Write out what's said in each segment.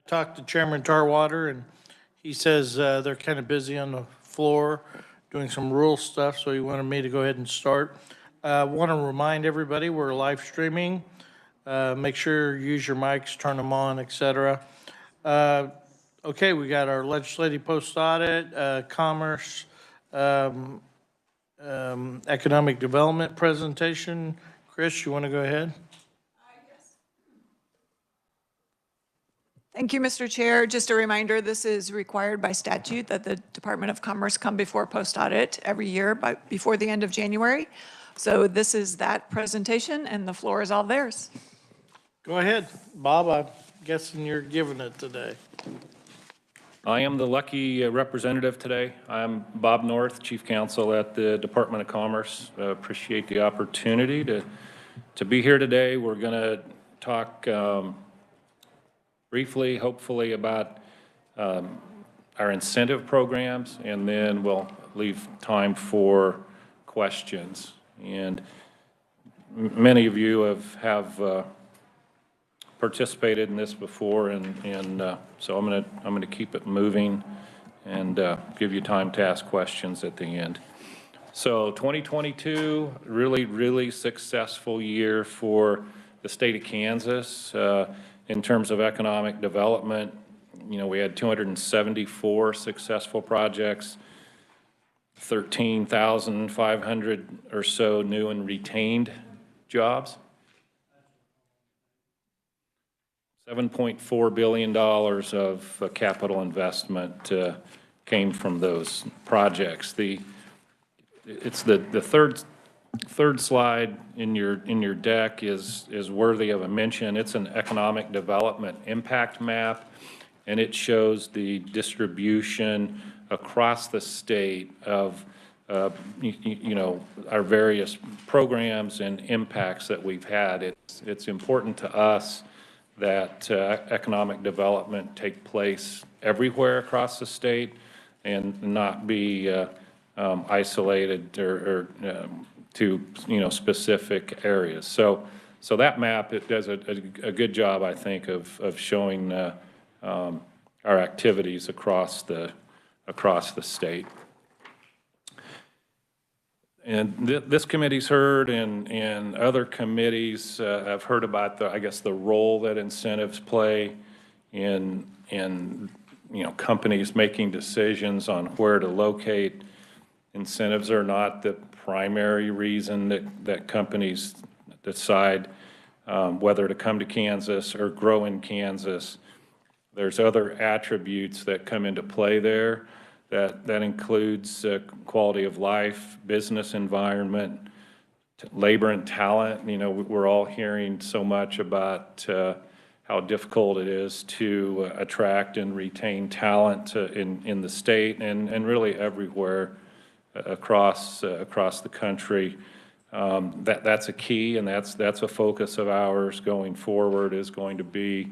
talked to Chairman Tarwater, and he says they're kind of busy on the floor doing some rural stuff, so he wanted me to go ahead and start. I want to remind everybody we're live streaming. Make sure you use your mics, turn them on, etc. Okay, we got our legislative post audit, commerce, economic development presentation. Chris, you want to go ahead? Thank you, Mr. Chair. Just a reminder, this is required by statute that the Department of Commerce come before post audit every year before the end of January. So this is that presentation, and the floor is all theirs. Go ahead. Bob, I'm guessing you're giving it today. I am the lucky representative today. I'm Bob North, Chief Counsel at the Department of Commerce. Appreciate the opportunity to be here today. We're going to talk briefly, hopefully, about our incentive programs, and then we'll leave time for questions. And many of you have participated in this before, and so I'm going to keep it moving and give you time to ask questions at the end. So 2022, really successful year for the state of Kansas. In terms of economic development, you know, we had 274 successful projects, 13,500 or so new and retained jobs. $7.4 billion of capital investment came from those projects. It's the third slide in your deck is worthy of a mention. It's an economic development impact map, and it shows the distribution across the state of you know, our various programs and impacts that we've had. It's important to us that economic development take place everywhere across the state and not be isolated or to, you know, specific areas. So that map, it does a good job, I think, of showing our activities across the state. And this committee's heard, and other committees have heard about the role that incentives play in you know, companies making decisions on where to locate. Incentives are not the primary reason that companies decide whether to come to Kansas or grow in Kansas. There's other attributes that come into play there. That includes quality of life, business environment, labor and talent. You know, we're all hearing so much about how difficult it is to attract and retain talent in the state and really everywhere across the country. That's a key, and that's a focus of ours going forward, is going to be,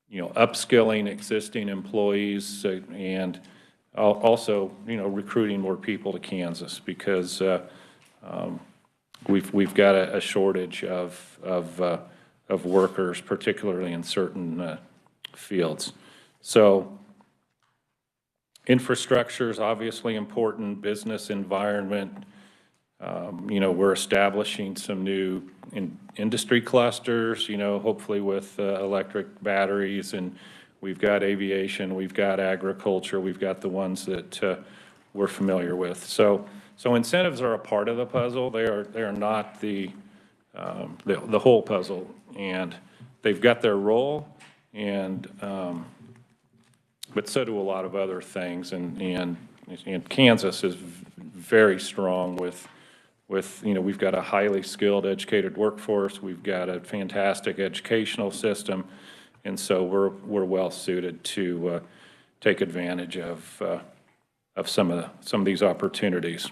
you know, upskilling existing employees and also, you know, recruiting more people to Kansas, because we've got a shortage of workers, particularly in certain fields. So infrastructure is obviously important. Business environment. You know, we're establishing some new industry clusters, you know, hopefully with electric batteries, and we've got aviation, we've got agriculture, we've got the ones that we're familiar with. So incentives are a part of the puzzle. They are not the whole puzzle, and they've got their role, and but so do a lot of other things. And Kansas is very strong with you know, we've got a highly skilled, educated workforce. We've got a fantastic educational system. And so we're well suited to take advantage of some of these opportunities.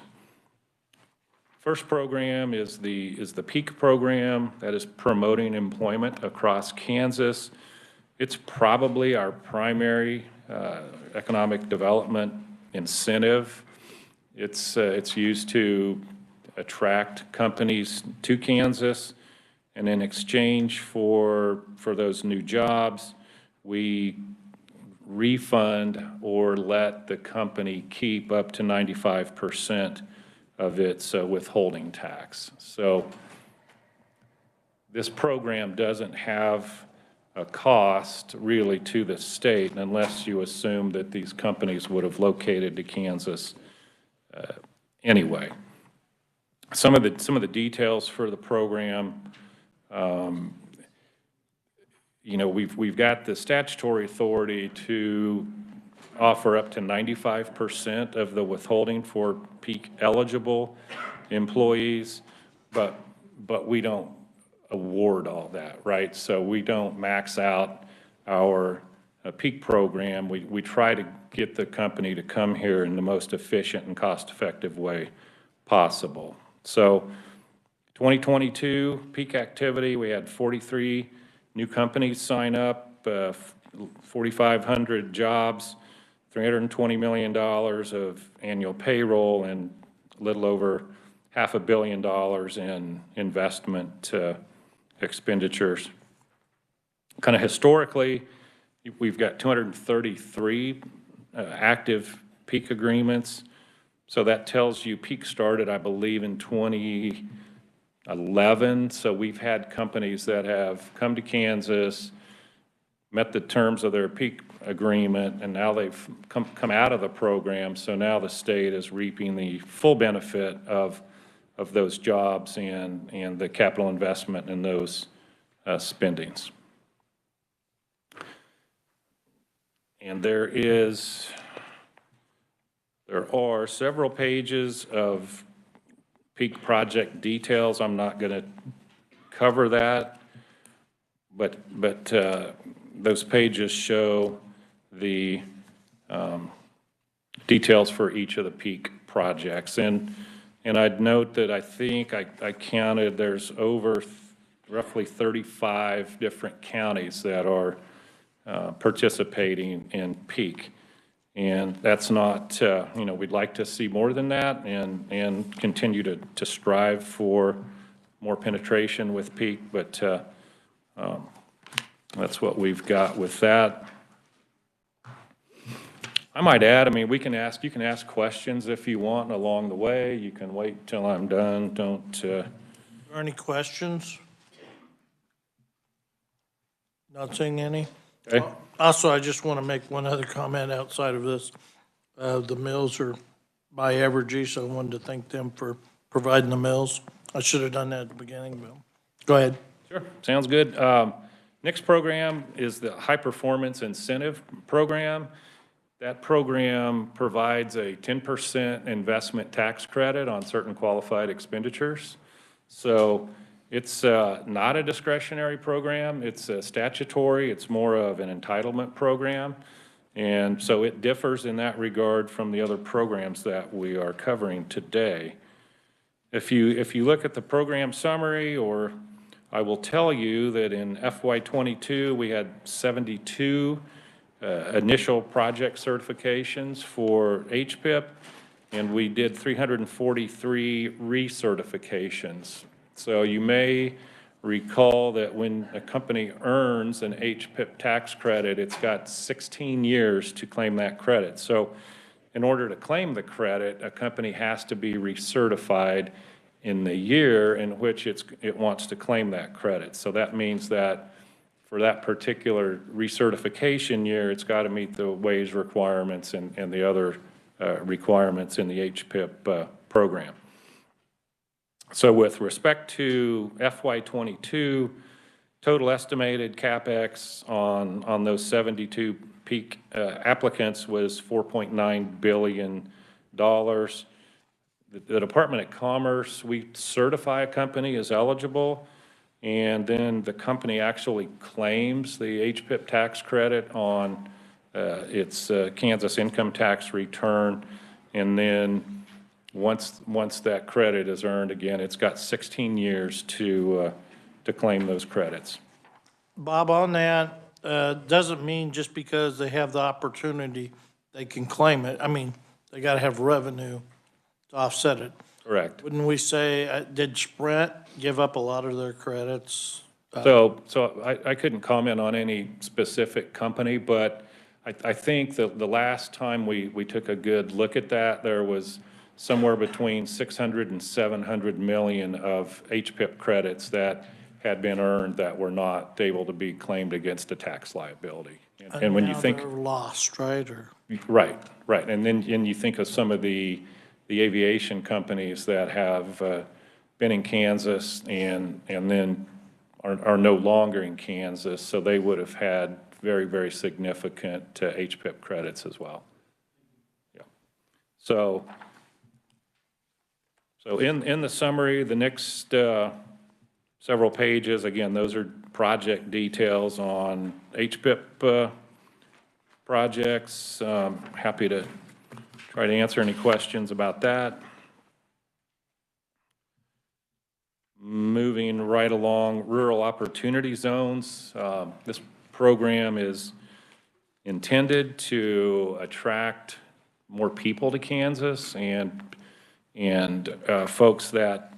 First program is the PEAK program, that is promoting employment across Kansas. It's probably our primary economic development incentive. It's used to attract companies to Kansas, and in exchange for those new jobs, we refund or let the company keep up to 95% of its withholding tax. So this program doesn't have a cost really to the state unless you assume that these companies would have located to Kansas anyway. Some of the details for the program, you know, we've got the statutory authority to offer up to 95% of the withholding for peak eligible employees, but we don't award all that, right? So we don't max out our peak program. We try to get the company to come here in the most efficient and cost-effective way possible. So 2022 peak activity, we had 43 new companies sign up, 4,500 jobs, $320 million of annual payroll, and a little over $500 million in investment expenditures. Kind of historically, we've got 233 active peak agreements. So that tells you peak started, I believe, in 2011. So we've had companies that have come to Kansas, met the terms of their peak agreement, and now they've come out of the program. So now the state is reaping the full benefit of those jobs and the capital investment in those spendings. And there are several pages of peak project details. I'm not going to cover that, but those pages show the details for each of the peak projects. And I'd note that I think I counted there's over roughly 35 different counties that are participating in peak. And that's not, you know, we'd like to see more than that and continue to strive for more penetration with peak, but that's what we've got with that. I might add, I mean, you can ask questions if you want along the way. You can wait till I'm done. Don't. Are there any questions? Not seeing any? Okay. Also, I just want to make one other comment outside of this. The mills are by Evergy, so I wanted to thank them for providing the mills. I should have done that at the beginning, but go ahead. Sure, sounds good. Next program is the High Performance Incentive Program. That program provides a 10% investment tax credit on certain qualified expenditures. So it's not a discretionary program. It's a statutory. It's more of an entitlement program. And so it differs in that regard from the other programs that we are covering today. If you look at the program summary, or I will tell you that in FY22, we had 72 initial project certifications for HPIP, and we did 343 recertifications. So you may recall that when a company earns an HPIP tax credit, it's got 16 years to claim that credit. So in order to claim the credit, a company has to be recertified in the year in which it wants to claim that credit. So that means that for that particular recertification year, it's got to meet the wage requirements and the other requirements in the HPIP program. So with respect to FY22, total estimated CapEx on those 72 peak applicants was $4.9 billion. The Department of Commerce, we certify a company as eligible, and then the company actually claims the HPIP tax credit on its Kansas income tax return, and then once that credit is earned, again, it's got 16 years to claim those credits. Bob, on that, doesn't mean just because they have the opportunity, they can claim it. I mean, they got to have revenue to offset it. Correct. Wouldn't we say, did Sprint give up a lot of their credits So I couldn't comment on any specific company, but I think that the last time we took a good look at that, there was somewhere between 600 and 700 million of HPIP credits that had been earned that were not able to be claimed against a tax liability. And when you now think, they're lost, right, or? right, and then you think of some of the aviation companies that have been in Kansas and then are no longer in Kansas, so they would have had very, very significant HPIP credits as well. Yeah. So in the summary, the next several pages, again, those are project details on HPIP projects. Happy to try to answer any questions about that. Moving right along, rural opportunity zones. This program is intended to attract more people to Kansas and folks that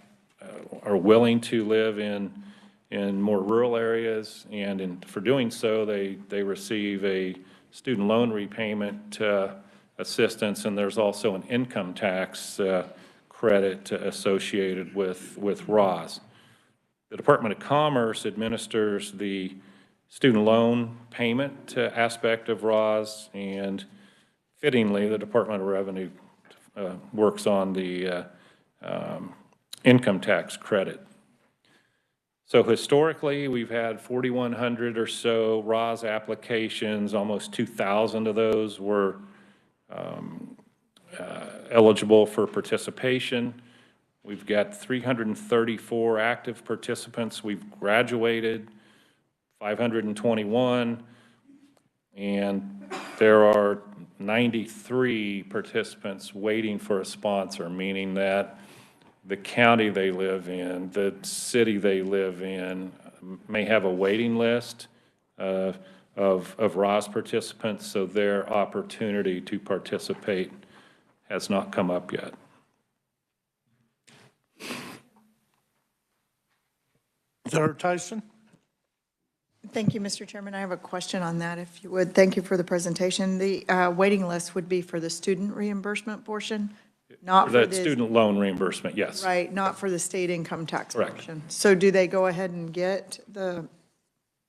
are willing to live in more rural areas, and for doing so, they receive a student loan repayment assistance, and there's also an income tax credit associated with ROS. The Department of Commerce administers the student loan payment aspect of ROS, and fittingly, the Department of Revenue works on the income tax credit. So historically, we've had 4,100 or so ROS applications. Almost 2,000 of those were eligible for participation. We've got 334 active participants. We've graduated 521, and there are 93 participants waiting for a sponsor, meaning that the county they live in, the city they live in, may have a waiting list of ROS participants, so their opportunity to participate has not come up yet. Senator Tyson? Thank you, Mr. Chairman. I have a question on that, if you would. Thank you for the presentation. The waiting list would be for the student reimbursement portion, not for That the... student loan reimbursement, yes. Right, not for the state income tax Correct. portion. So do they go ahead and get the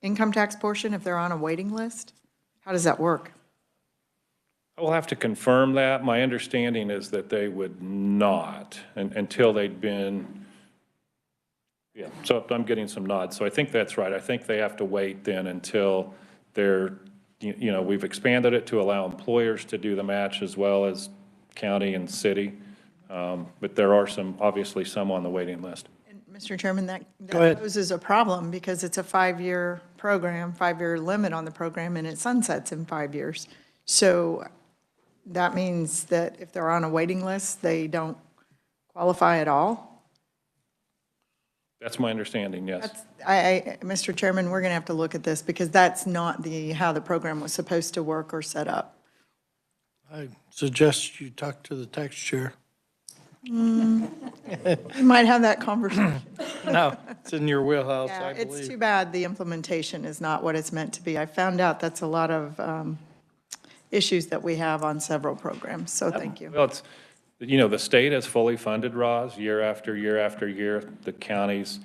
income tax portion if they're on a waiting list? How does that work? I will have to confirm that. My understanding is that they would not until they'd been, yeah, so I'm getting some nods. So I think that's right. I think they have to wait then until they're, you know, we've expanded it to allow employers to do the match as well as county and city. But there are some, obviously some on the waiting list. And Mr. Chairman, that ahead. poses a problem because it's a 5-year program, 5-year limit on the program, and it sunsets in 5 years. So that means that if they're on a waiting list, they don't qualify at all? That's my understanding, yes. Mr. Chairman, we're going to have to look at this because that's not how the program was supposed to work or set up. I suggest you talk to the tax chair. We might have that conversation. No, it's in your wheelhouse, Yeah, I it's too believe. bad the implementation is not what it's meant to be. I found out that's a lot of issues that we have on several programs, so thank you. Well, it's, you know, the state has fully funded ROS year after year after year, the counties,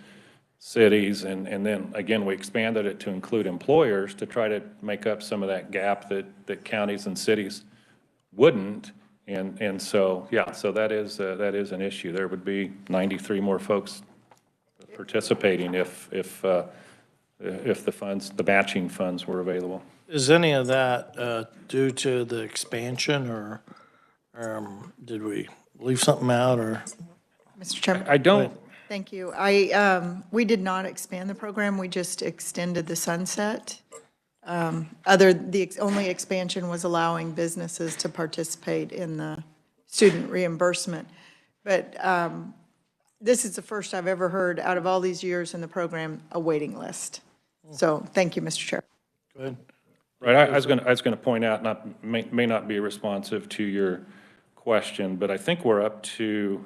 cities, and then, again, we expanded it to include employers to try to make up some of that gap that counties and cities wouldn't. And so, yeah, so that is an issue. There would be 93 more folks participating if the funds, the matching funds were available. Is any of that due to the expansion, or did we leave something out, or? Mr. Chairman? I don't, Thank you. We did not expand the program, we just extended the sunset. The only expansion was allowing businesses to participate in the student reimbursement. But this is the first I've ever heard, out of all these years in the program, a waiting list. So, thank you, Mr. Chair. Go ahead. right, I was going to point out, may not be responsive to your question, but I think we're up to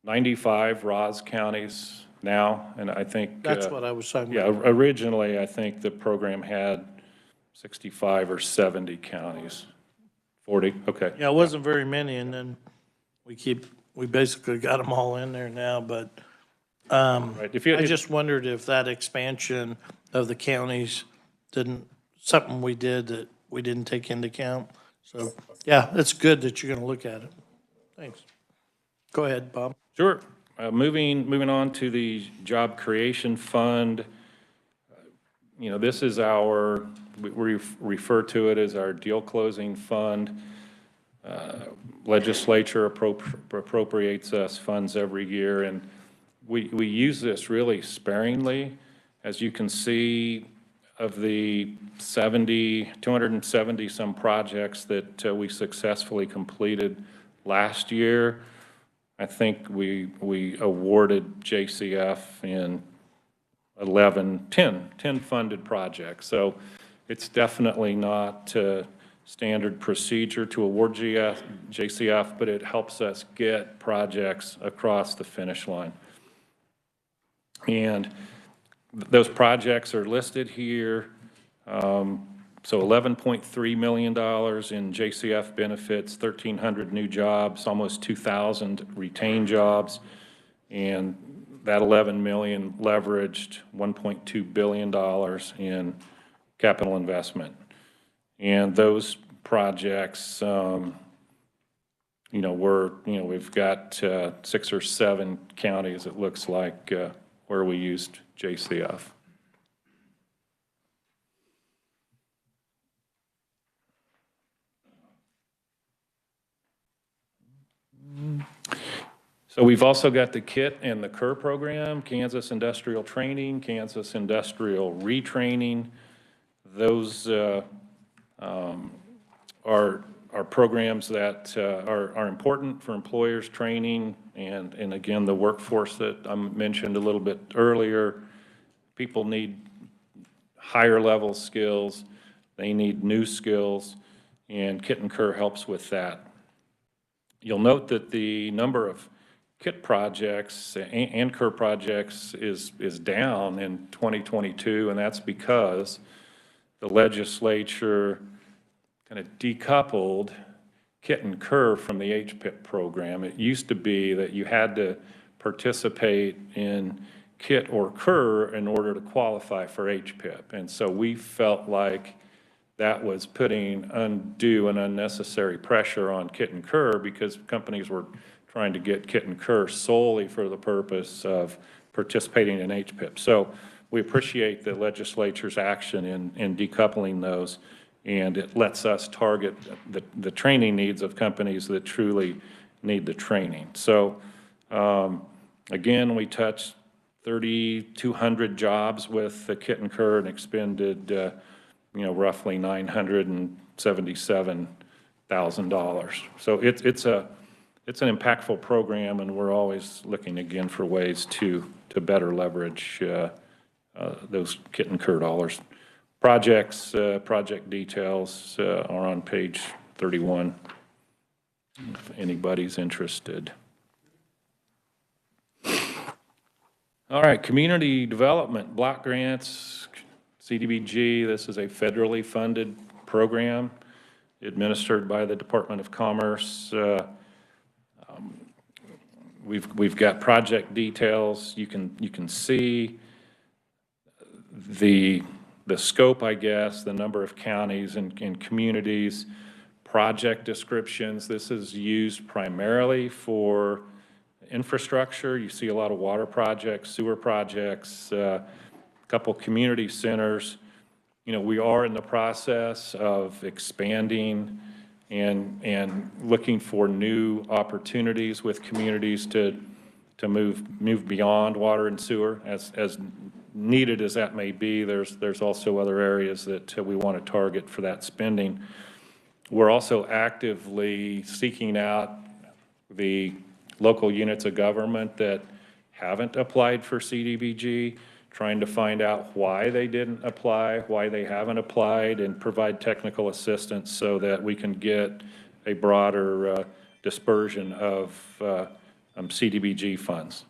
95 ROS counties now, and I think. That's what I was talking Yeah, about. originally, I think the program had 65 or 70 counties. 40, okay. Yeah, it wasn't very many, and then we basically got them all in there now, but Right. I just wondered if that expansion of the counties something we did that we didn't take into account. So, yeah, it's good that you're gonna look at it. Thanks. Go ahead, Bob. Sure. Moving on to the Job Creation Fund. This is we refer to it as our deal closing fund. Legislature appropriates us funds every year, and we use this really sparingly. As you can see, of the 270 some projects that we successfully completed last year, I think we awarded JCF in 10 funded projects. So it's definitely not standard procedure to award JCF, but it helps us get projects across the finish line. And those projects are listed here. So $11.3 million in JCF benefits, 1,300 new jobs, almost 2,000 retained jobs, and that 11 million leveraged $1.2 billion in capital investment. And those projects, we've got 6 or 7 counties, it looks like, where we used JCF. So we've also got the KIT and the KER program, Kansas Industrial Training, Kansas Industrial Retraining. Those are programs that are important for employers training, and again, the workforce that I mentioned a little bit earlier. People need higher level skills, they need new skills, and KIT and KER helps with that. You'll note that the number of KIT projects and KER projects is down in 2022, and that's because the legislature kind of decoupled KIT and KER from the HPIP program. It used to be that you had to participate in KIT or KER in order to qualify for HPIP, and so we felt like that was putting undue and unnecessary pressure on KIT and KER because companies were trying to get KIT and KER solely for the purpose of participating in HPIP. So we appreciate the legislature's action in decoupling those, and it lets us target the training needs of companies that truly need the training. So again, we touched 3,200 jobs with the KIT and KER and expended roughly $977,000. So it's an impactful program, and we're always looking again for ways to better leverage those KIT and KER dollars. Project details are on page 31, if anybody's interested. All right, community development, block grants, CDBG. This is a federally funded program administered by the Department of Commerce. We've got project details. You can see the scope, I guess, the number of counties and communities, project descriptions. This is used primarily for infrastructure. You see a lot of water projects, sewer projects, a couple community centers. We are in the process of expanding and looking for new opportunities with communities to move beyond water and sewer. As needed as that may be, there's also other areas that we want to target for that spending. We're also actively seeking out the local units of government that haven't applied for CDBG, trying to find out why they didn't apply, why they haven't applied, and provide technical assistance so that we can get a broader dispersion of CDBG funds.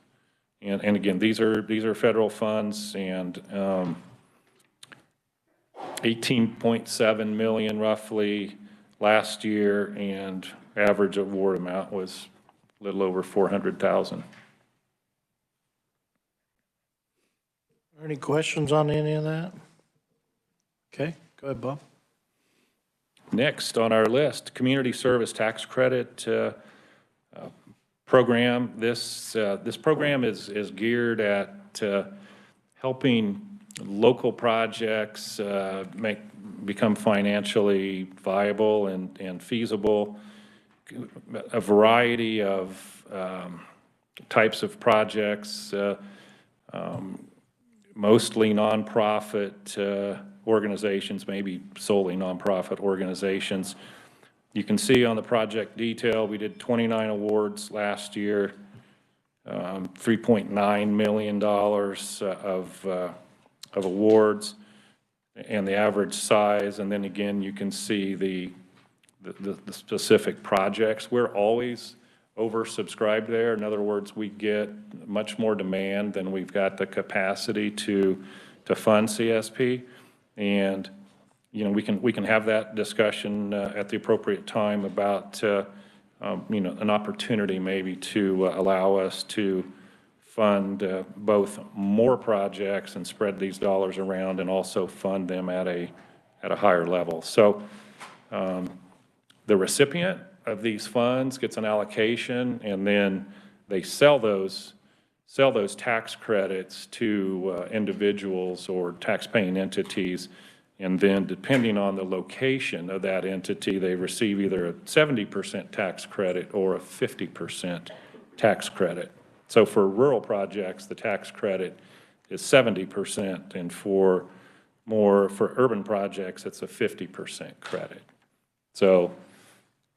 And again, these are federal funds, and 18.7 million roughly last year, and average award amount was a little over 400,000. Any questions on any of that? Okay, go ahead, Bob. Next on our list, Community Service Tax Credit program. This program is geared at helping local projects become financially viable and feasible. A variety of types of projects, mostly nonprofit organizations, maybe solely nonprofit organizations. You can see on the project detail, we did 29 awards last year, $3.9 million of awards, and the average size. And then again, you can see the specific projects. We're always oversubscribed there. In other words, we get much more demand than we've got the capacity to fund CSP. And, you know, we can have that discussion at the appropriate time about, you know, an opportunity maybe to allow us to fund both more projects and spread these dollars around, and also fund them at a higher level. So the recipient of these funds gets an allocation, and then they sell those tax credits to individuals or tax-paying entities, and then depending on the location of that entity, they receive either a 70% tax credit or a 50% tax credit. So for rural projects, the tax credit is 70%, and for urban projects, it's a 50% credit. So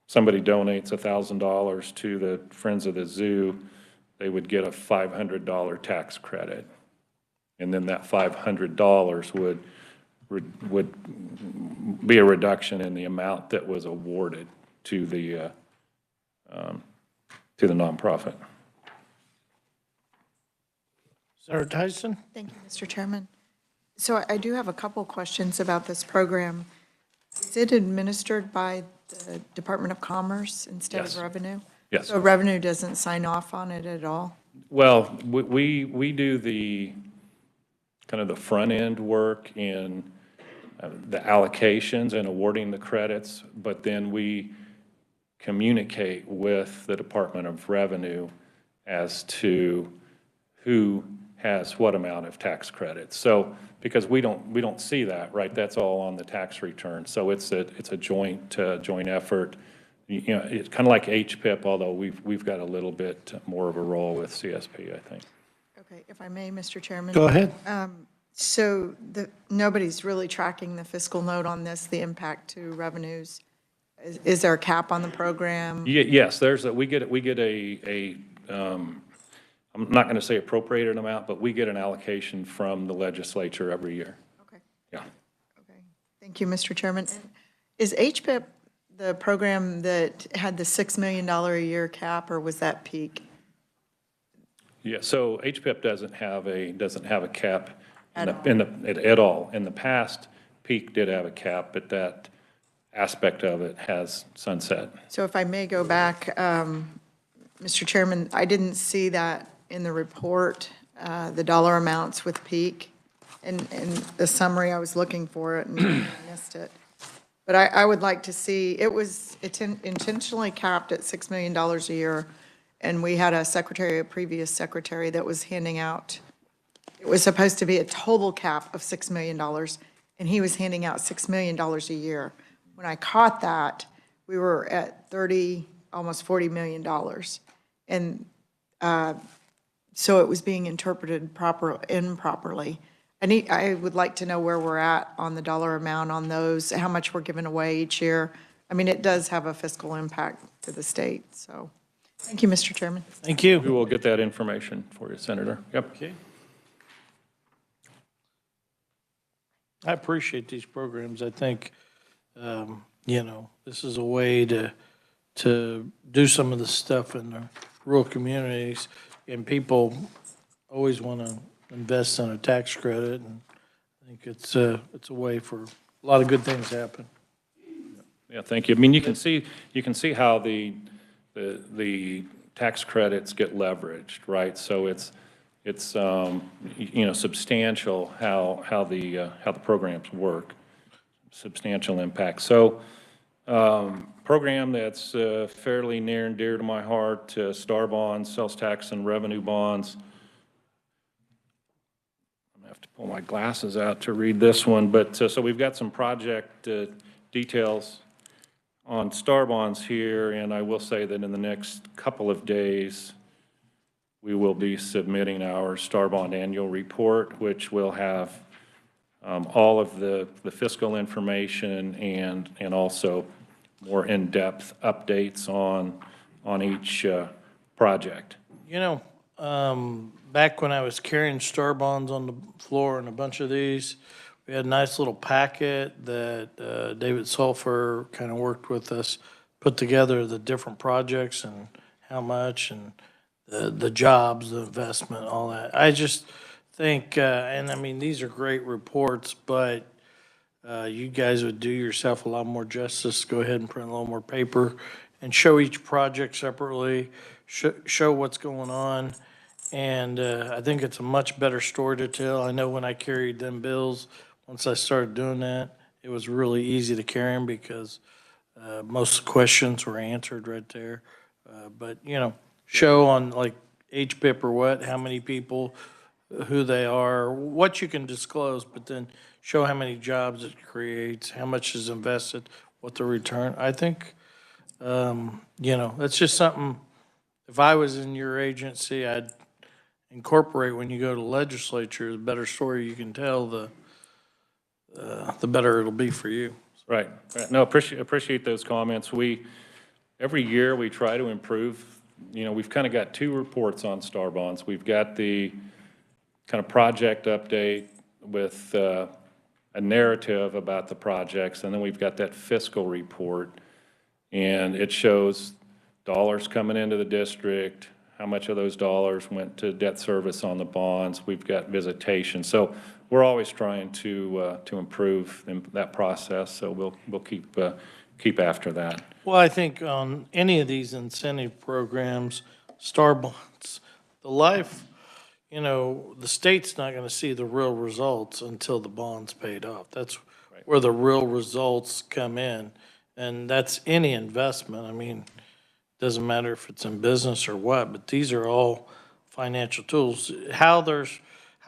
somebody donates $1,000 to the Friends of the Zoo, they would get a $500 tax credit. And then that $500 would be a reduction in the amount that was awarded to the nonprofit. Senator Tyson? Thank you, Mr. Chairman. So I do have a couple questions about this program. Is it administered by the Department of Commerce instead Yes. of Revenue? Yes. So Revenue doesn't sign off on it at all? Well, we do the kind of the front end work in the allocations and awarding the credits, but then we communicate with the Department of Revenue as to who has what amount of tax credits. So because we don't see that, right? That's all on the tax return. So it's a joint effort. You know, it's kind of like HPIP, although we've got a little bit more of a role with CSP, I think. Okay, if I may, Mr. Chairman. Go ahead. So nobody's really tracking the fiscal note on this, the impact to revenues. Is there a cap on the program? Yes, we get a I'm not going to say appropriated amount, but we get an allocation from the legislature every year. Okay. Yeah. Okay. Thank you, Mr. Chairman. And is HPIP the program that had the $6 million a year cap, or was that peak? Yeah, so HPIP doesn't have a cap At at all. In the past, Peak did have a cap, but that aspect of it has sunset. So if I may go back, Mr. Chairman, I didn't see that in the report, the dollar amounts with Peak. In the summary, I was looking for it and I missed it. But I would like to see, it's intentionally capped at $6 million a year. And we had a previous secretary that was handing out, it was supposed to be a total cap of $6 million, and he was handing out $6 million a year. When I caught that, we were at almost $40 million. And so it was being interpreted improperly. I would like to know where we're at on the dollar amount on those, how much we're giving away each year. I mean, it does have a fiscal impact to the state, so. Thank you, Mr. Chairman. Thank you. We will get that information for you, Senator. Yep. Okay. I appreciate these programs. I think, you know, this is a way to do some of the stuff in the rural communities, and people, always want to invest in a tax credit, and I think it's a way for a lot of good things to happen. Yeah, thank you. I mean, you can see how the tax credits get leveraged, right? So it's you know, substantial how the programs work, substantial impact. So program that's fairly near and dear to my heart, STAR bonds, sales tax and revenue bonds. I'm gonna have to pull my glasses out to read this one, but so we've got some project details on STAR bonds here, and I will say that in the next couple of days, we will be submitting our STAR bond annual report, which will have all of the fiscal information and also more in-depth updates on each project. You know, back when I was carrying STAR bonds on the floor and a bunch of these, we had a nice little packet that David Sulfur kind of worked with us, put together the different projects and how much and the jobs, the investment, all that. I just think, and I mean, these are great reports, but you guys would do yourself a lot more justice. Go ahead and print a little more paper and show each project separately, show what's going on. And I think it's a much better story to tell. I know when I carried them bills, once I started doing that, it was really easy to carry them because most questions were answered right there. But, you know, show on like HPIP or what, how many people, who they are, what you can disclose, but then show how many jobs it creates, how much is invested, what the return. I think, you know, that's just something, if I was in your agency, I'd incorporate when you go to legislature, the better story you can tell, the better it'll be for you. Right. No, appreciate those comments. Every year we try to improve. You know, we've kind of got two reports on STAR bonds. We've got the kind of project update with a narrative about the projects, and then we've got that fiscal report, and it shows dollars coming into the district, how much of those dollars went to debt service on the bonds. We've got visitation. So we're always trying to improve that process. So we'll keep after that. Well, I think on any of these incentive programs, STAR bonds, the life, you know, the state's not going to see the real results until the bond's paid off. That's where the real results come in. And that's any investment. I mean, doesn't matter if it's in business or what, but these are all financial tools. How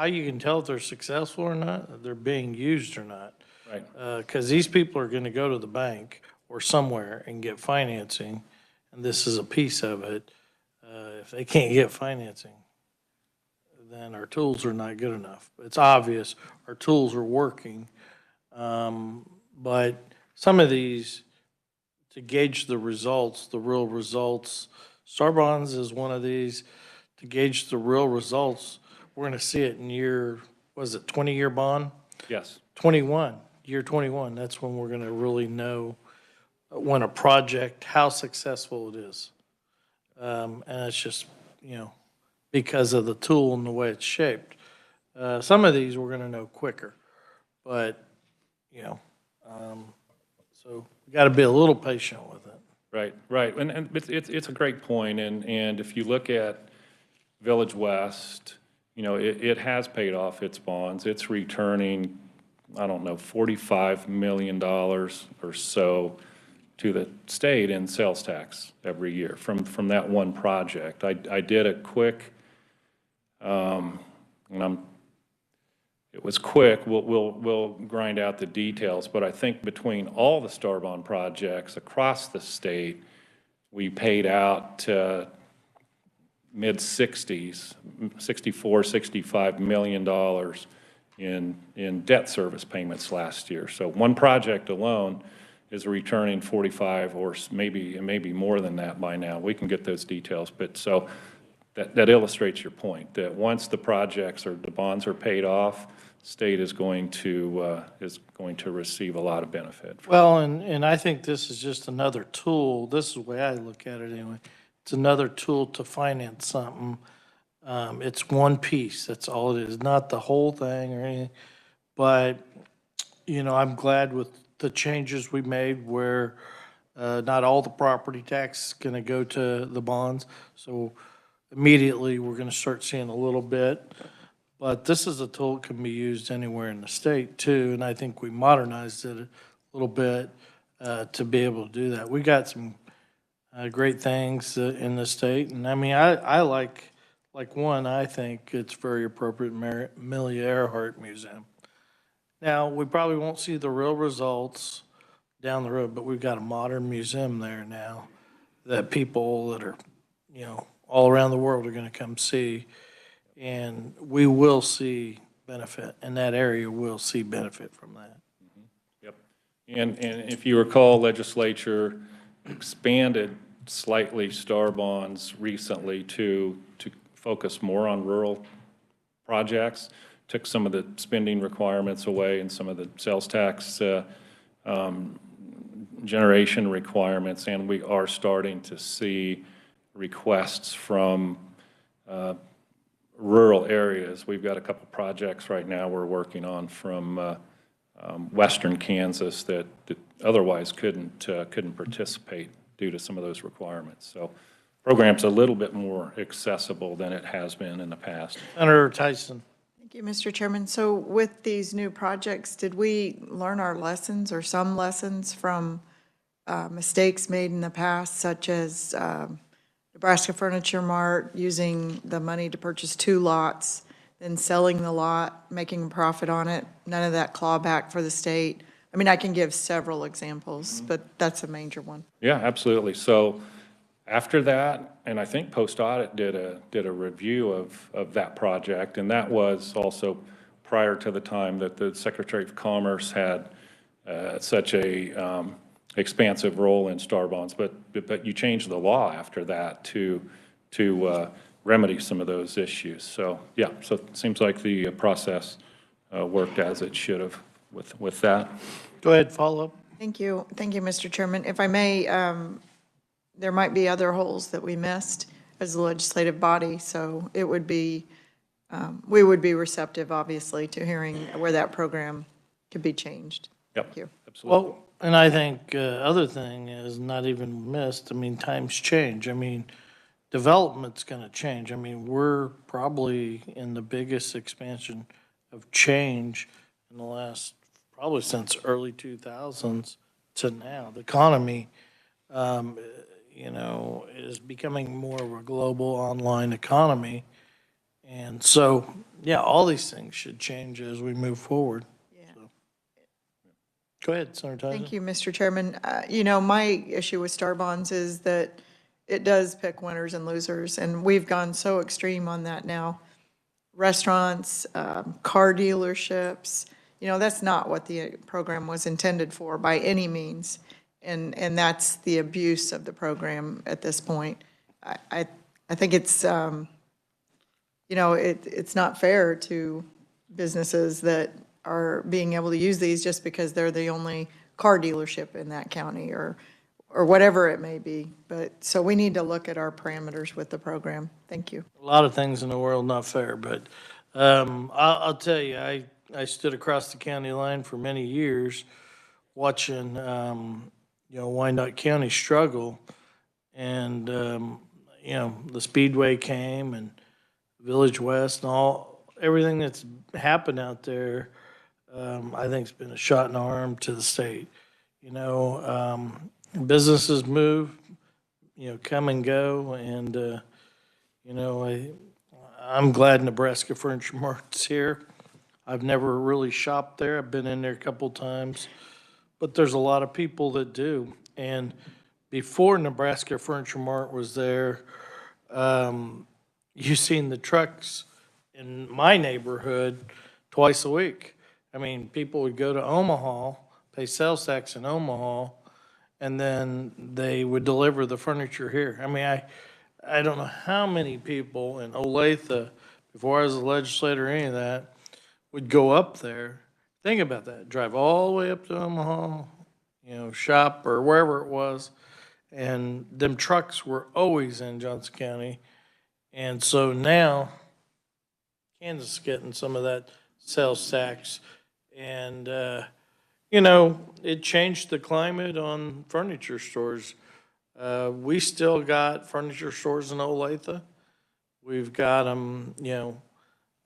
you can tell if they're successful or not, they're being used or not. Right. Because these people are going to go to the bank or somewhere and get financing, and this is a piece of it. If they can't get financing, then our tools are not good enough. It's obvious our tools are working, but some of these, to gauge the results, the real results, STAR bonds is one of these. To gauge the real results, we're going to see it in year, was it 20-year bond? Yes. 21, year 21. That's when we're going to really know when a project, how successful it is. And it's just, you know, because of the tool and the way it's shaped. Some of these we're going to know quicker, but, you know, so we got to be a little patient with it. Right. And it's a great point. And if you look at Village West, you know, it has paid off its bonds. It's returning, I don't know, $45 million or so to the state in sales tax every year from that one project. I did a quick, it was quick. We'll grind out the details, but I think between all the STAR bond projects across the state, we paid out mid-60s, $64, $65 million in debt service payments last year. So one project alone is returning 45 or maybe more than that by now. We can get those details, but so that illustrates your point, that once the projects or the bonds are paid off, state is going to receive a lot of benefit. Well, and I think this is just another tool. This is the way I look at it anyway. It's another tool to finance something It's one piece, that's all it is, not the whole thing or anything. But, you know, I'm glad with the changes we made where not all the property tax is gonna go to the bonds. So immediately, we're gonna start seeing a little bit. But this is a tool that can be used anywhere in the state too, and I think we modernized it a little bit to be able to do that. We got some great things in the state, and I mean, I like one, I think it's very appropriate, Amelia Earhart Museum. Now, we probably won't see the real results down the road, but we've got a modern museum there now that people that are, you know, all around the world are gonna come see. And we will see benefit, and that area will see benefit from that. Yep. And if you recall, Legislature expanded slightly STAR bonds recently to focus more on rural projects, took some of the spending requirements away and some of the sales tax generation requirements, and we are starting to see requests from rural areas. We've got a couple projects right now we're working on from western Kansas that otherwise couldn't participate due to some of those requirements. So program's a little bit more accessible than it has been in the past. Senator Tyson. Thank you, Mr. Chairman. So with these new projects, did we learn our lessons or some lessons from mistakes made in the past, such as Nebraska Furniture Mart using the money to purchase 2 lots, then selling the lot, making a profit on it, none of that clawback for the state? I mean, I can give several examples, but that's a major one. Yeah, absolutely. So after that, and I think Post-Audit did a review of that project, and that was also prior to the time that the Secretary of Commerce had such a expansive role in STAR bonds, but you changed the law after that to remedy some of those issues. So, yeah, so it seems like the process worked as it should have with that. Go ahead, follow up. Thank you, Mr. Chairman. If I may, there might be other holes that we missed as a legislative body, so it would be, we would be receptive, obviously, to hearing where that program could be changed. Yep, Thank you. absolutely. Well, and I think other thing is not even missed, I mean, times change. I mean, development's gonna change. I mean, we're probably in the biggest expansion of change in the last, probably since early 2000s to now. The economy, you know, is becoming more of a global online economy. And so, yeah, all these things should change as we move forward. Go ahead, Senator Tyson. Thank you, Mr. Chairman. You know, my issue with STAR bonds is that it does pick winners and losers, and we've gone so extreme on that now. Restaurants, car dealerships, you know, that's not what the program was intended for by any means. And that's the abuse of the program at this point. I think it's, you know, it's not fair to businesses that are being able to use these just because they're the only car dealership in that county or whatever it may be. But, so we need to look at our parameters with the program. Thank you. A lot of things in the world not fair, but I'll tell you, I stood across the county line for many years watching, you know, Wyandotte County struggle. And, you know, the Speedway came and Village West and everything that's happened out there, I think it's been a shot in the arm to the state. You know, businesses move, you know, come and go, and, you know, I'm glad Nebraska Furniture Mart's here. I've never really shopped there. I've been in there a couple times, but there's a lot of people that do. And before Nebraska Furniture Mart was there, you seen the trucks in my neighborhood twice a week. I mean, people would go to Omaha, pay sales tax in Omaha, and then they would deliver the furniture here. I mean, I don't know how many people in Olathe, before I was a legislator or any of that, would go up there. Think about that, drive all the way up to Omaha, you know, shop or wherever it was, and them trucks were always in Johnson County. And so now Kansas is getting some of that sales tax. And, you know, it changed the climate on furniture stores. We still got furniture stores in Olathe. We've got them, you know,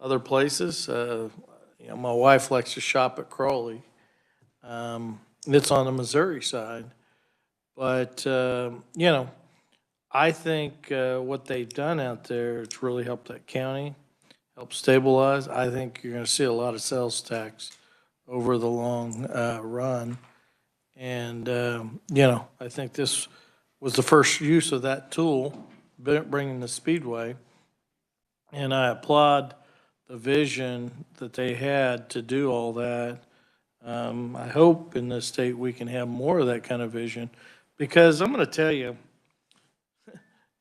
other places. You know, my wife likes to shop at Crowley. It's on the Missouri side. But, you know, I think what they've done out there, it's really helped that county, helped stabilize. I think you're going to see a lot of sales tax over the long run. And, you know, I think this was the first use of that tool, bringing the Speedway. And I applaud the vision that they had to do all that. I hope in this state we can have more of that kind of vision, because I'm going to tell you,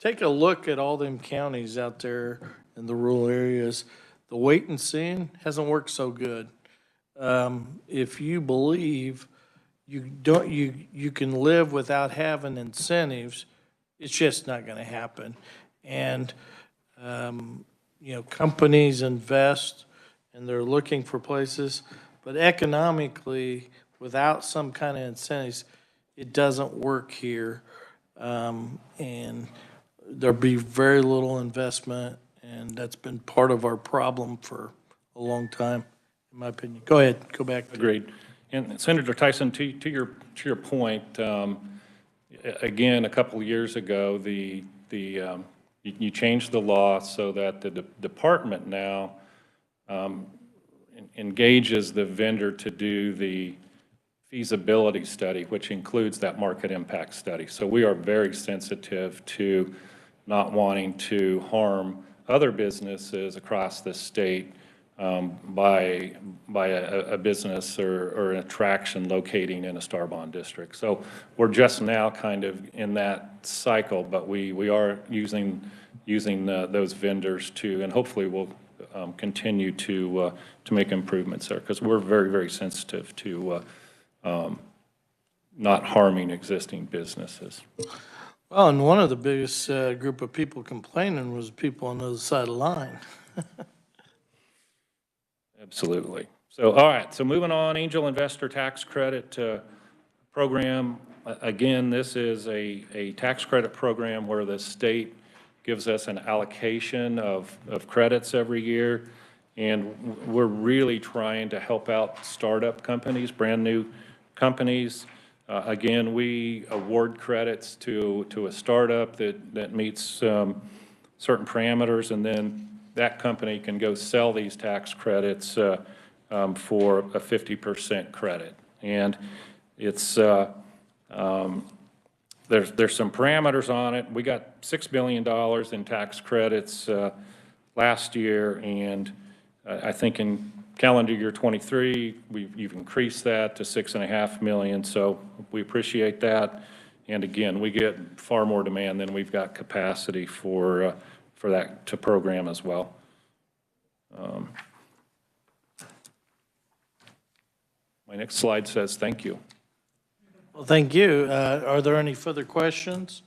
take a look at all them counties out there in the rural areas. The wait and seeing hasn't worked so good. If you believe you can live without having incentives, it's just not going to happen. And you know, companies invest and they're looking for places, but economically, without some kind of incentives, it doesn't work here. And there'll be very little investment, and that's been part of our problem for a long time, in my opinion. Go ahead, go back. Agreed. And Senator Tyson, to your point, again, a couple of years ago, you changed the law so that the department now engages the vendor to do the feasibility study, which includes that market impact study. So we are very sensitive to not wanting to harm other businesses across the state by a business or an attraction locating in a star bond district. So we're just now kind of in that cycle, but we are using those vendors to, and hopefully we'll continue to make improvements there, because we're very, very sensitive to not harming existing businesses. Well, and one of the biggest group of people complaining was people on the other side of the line. Absolutely. So, all right, so moving on, Angel Investor Tax Credit Program. Again, this is a tax credit program where the state gives us an allocation of credits every year, and we're really trying to help out startup companies, brand new companies. Again, we award credits to a startup that meets certain parameters, and then that company can go sell these tax credits for a 50% credit. And it's there's some parameters on it. We got $6 billion in tax credits last year, and I think in calendar year 23, you've increased that to $6.5 million. So we appreciate that. And again, we get far more demand than we've got capacity for that to program as well. My next slide says thank you. Well, thank you. Are there any further questions?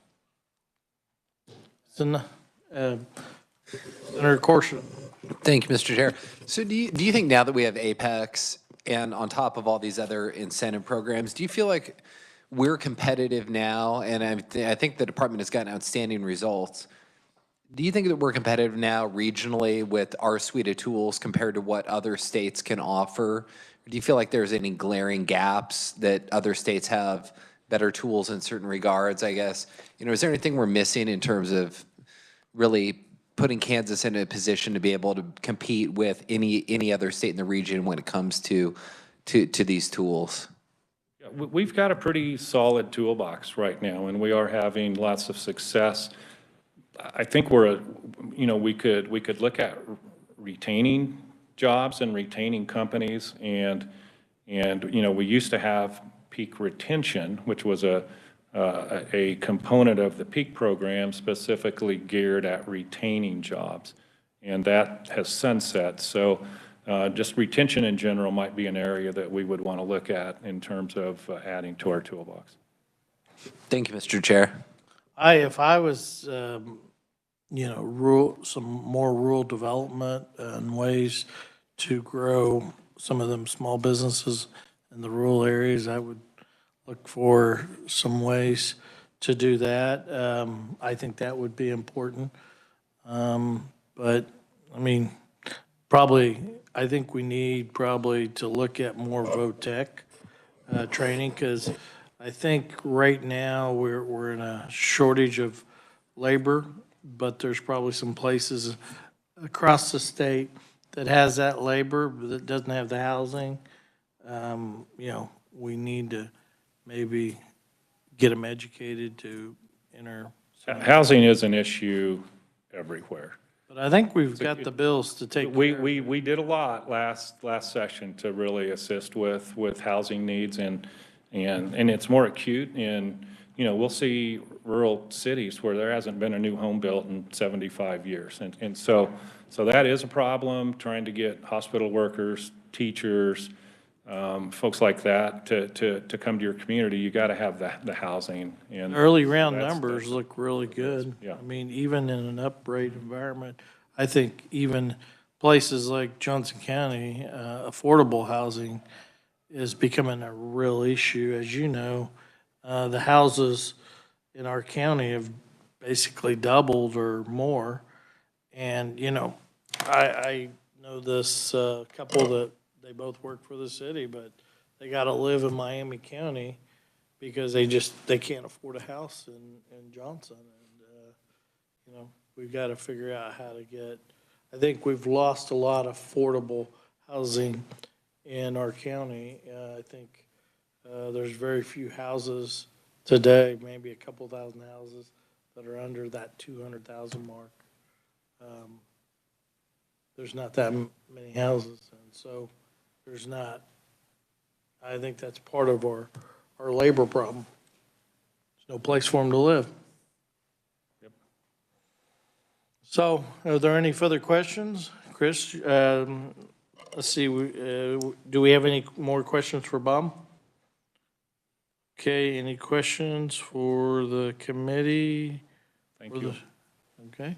Senator Corson. Thank you, Mr. Chair. So do you think now that we have Apex and on top of all these other incentive programs, do you feel like we're competitive now? And I think the department has gotten outstanding results. Do you think that we're competitive now regionally with our suite of tools compared to what other states can offer? Do you feel like there's any glaring gaps that other states have better tools in certain regards, I guess? You know, is there anything we're missing in terms of really putting Kansas in a position to be able to compete with any other state in the region when it comes to these tools? Yeah, we've got a pretty solid toolbox right now, and we are having lots of success. I think we could look at retaining jobs and retaining companies, and you know, we used to have peak retention, which was a component of the peak program specifically geared at retaining jobs, and that has sunset. So just retention in general might be an area that we would want to look at in terms of adding to our toolbox. Thank you, Mr. Chair. If I was some more rural development and ways to grow some of them small businesses in the rural areas. I would look for some ways to do that. I think that would be important. But, I mean, I think we need probably to look at more VOTEC training, because I think right now we're in a shortage of labor, but there's probably some places across the state that has that labor, but that doesn't have the housing. We need to maybe get them educated to enter. Housing is an issue everywhere. But I think we've got the bills to take care of it. We did a lot last session to really assist with housing needs, and it's more acute in, we'll see rural cities where there hasn't been a new home built in 75 years. And so that is a problem, trying to get hospital workers, teachers, folks like that to come to your community. You got to have the housing. And Early round numbers look really good. Yeah. I mean, even in an upgrade environment, I think even places like Johnson County, affordable housing is becoming a real issue. As you know, the houses in our county have basically doubled or more. And, I know this couple that they both work for the city, but they got to live in Miami County because they can't afford a house in Johnson. And, we've got to figure out how to I think we've lost a lot of affordable housing in our county. I think there's very few houses today, maybe a couple thousand houses that are under that 200,000 mark. There's not that many houses, and so there's not. I think that's part of our labor problem. There's no place for them to live. Yep. So, are there any further questions? Chris, let's see, do we have any more questions for Bob? Okay, any questions for the committee? Thank you. Okay.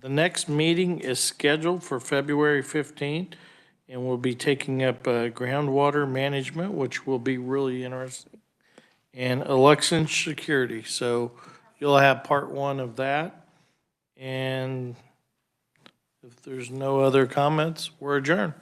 The next meeting is scheduled for February 15th, and we'll be taking up groundwater management, which will be really interesting, and election security. So you'll have part one of that. And if there's no other comments, we're adjourned.